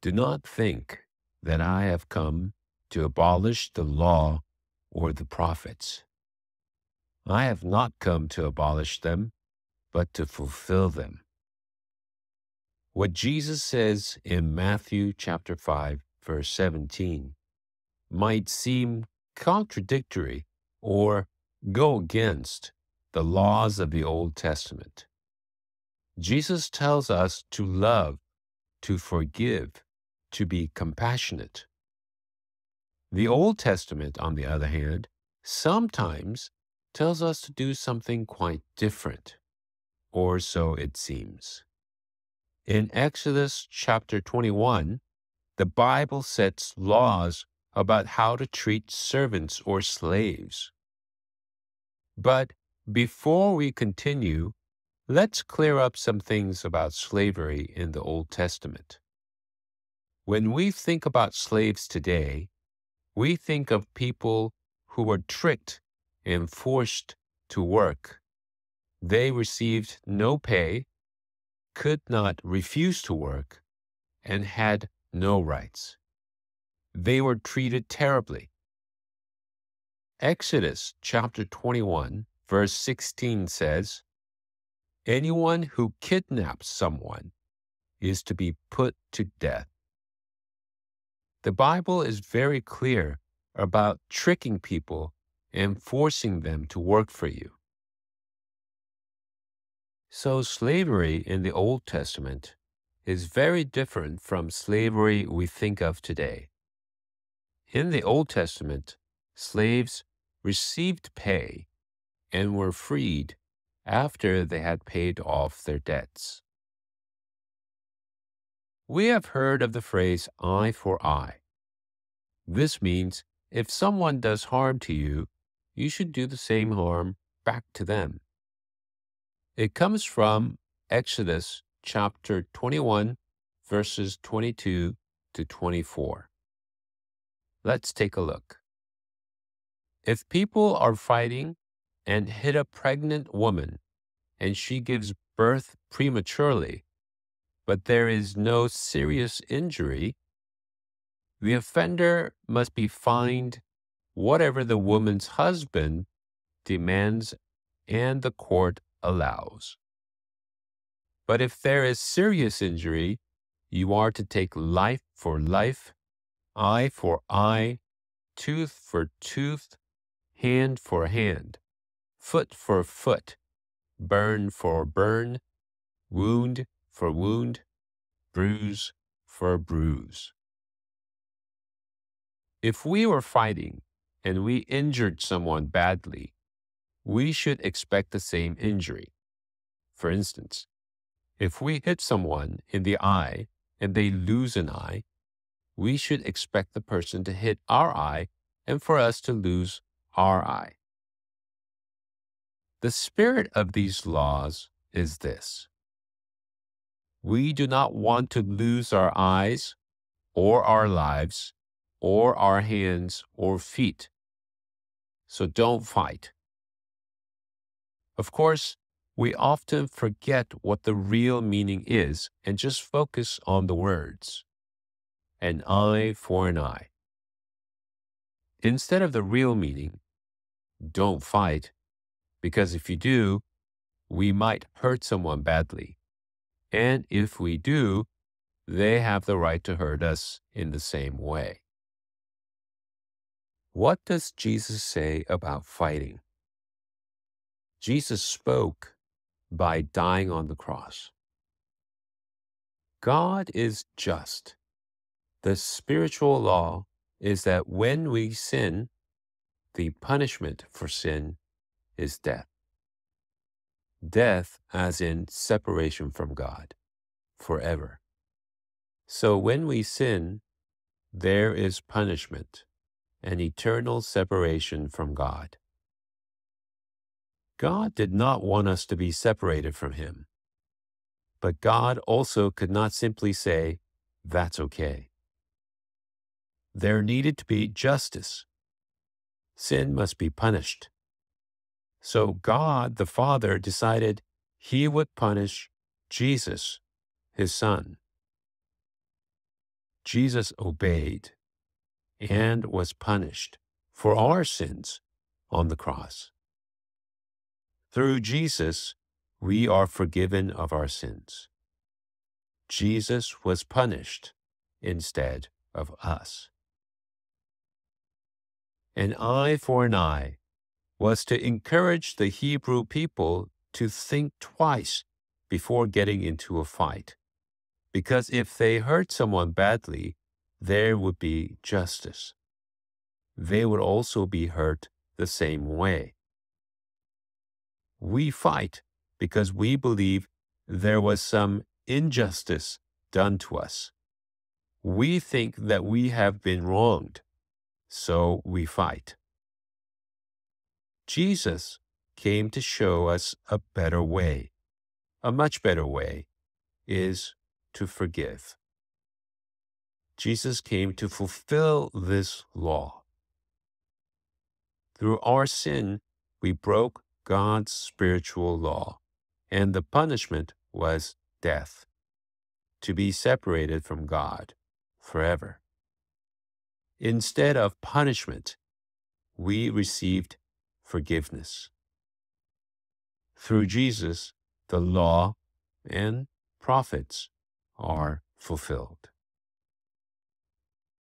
Do not think that I have come to abolish the law or the prophets. I have not come to abolish them, but to fulfill them. What Jesus says in Matthew chapter 5, verse 17, might seem contradictory or go against the laws of the Old Testament. Jesus tells us to love, to forgive, to be compassionate. The Old Testament, on the other hand, sometimes tells us to do something quite different, or so it seems. In Exodus chapter 21, the Bible sets laws about how to treat servants or slaves. But before we continue, let's clear up some things about slavery in the Old Testament. When we think about slaves today, we think of people who were tricked and forced to work. They received no pay, could not refuse to work, and had no rights. They were treated terribly. Exodus chapter 21, verse 16 says, "Anyone who kidnaps someone is to be put to death." The Bible is very clear about tricking people and forcing them to work for you. So slavery in the Old Testament is very different from slavery we think of today. In the Old Testament, slaves received pay and were freed after they had paid off their debts. We have heard of the phrase eye for eye. This means if someone does harm to you, you should do the same harm back to them. It comes from Exodus chapter 21, verses 22 to 24. Let's take a look. If people are fighting and hit a pregnant woman and she gives birth prematurely, but there is no serious injury, the offender must be fined whatever the woman's husband demands and the court allows. But if there is serious injury, you are to take life for life, eye for eye, tooth for tooth, hand for hand, foot for foot, burn for burn, wound for wound, bruise for bruise. If we were fighting and we injured someone badly, we should expect the same injury. For instance, if we hit someone in the eye and they lose an eye, we should expect the person to hit our eye and for us to lose our eye. The spirit of these laws is this: we do not want to lose our eyes or our lives or our hands or feet. So don't fight. Of course, we often forget what the real meaning is and just focus on the words. An eye for an eye. Instead of the real meaning, don't fight, because if you do, we might hurt someone badly. And if we do, they have the right to hurt us in the same way. What does Jesus say about fighting? Jesus spoke by dying on the cross. God is just. The spiritual law is that when we sin, the punishment for sin is death. Death as in separation from God, forever. So when we sin, there is punishment, an eternal separation from God. God did not want us to be separated from Him, but God also could not simply say, "That's okay." There needed to be justice. Sin must be punished. So God the Father decided He would punish Jesus, His Son. Jesus obeyed and was punished for our sins on the cross. Through Jesus, we are forgiven of our sins. Jesus was punished instead of us. An eye for an eye was to encourage the Hebrew people to think twice before getting into a fight, because if they hurt someone badly, there would be justice. They would also be hurt the same way. We fight because we believe there was some injustice done to us. We think that we have been wronged, so we fight. Jesus came to show us a better way. A much better way is to forgive. Jesus came to fulfill this law. Through our sin, we broke God's spiritual law, and the punishment was death, to be separated from God forever. Instead of punishment, we received forgiveness. Through Jesus, the law and prophets are fulfilled.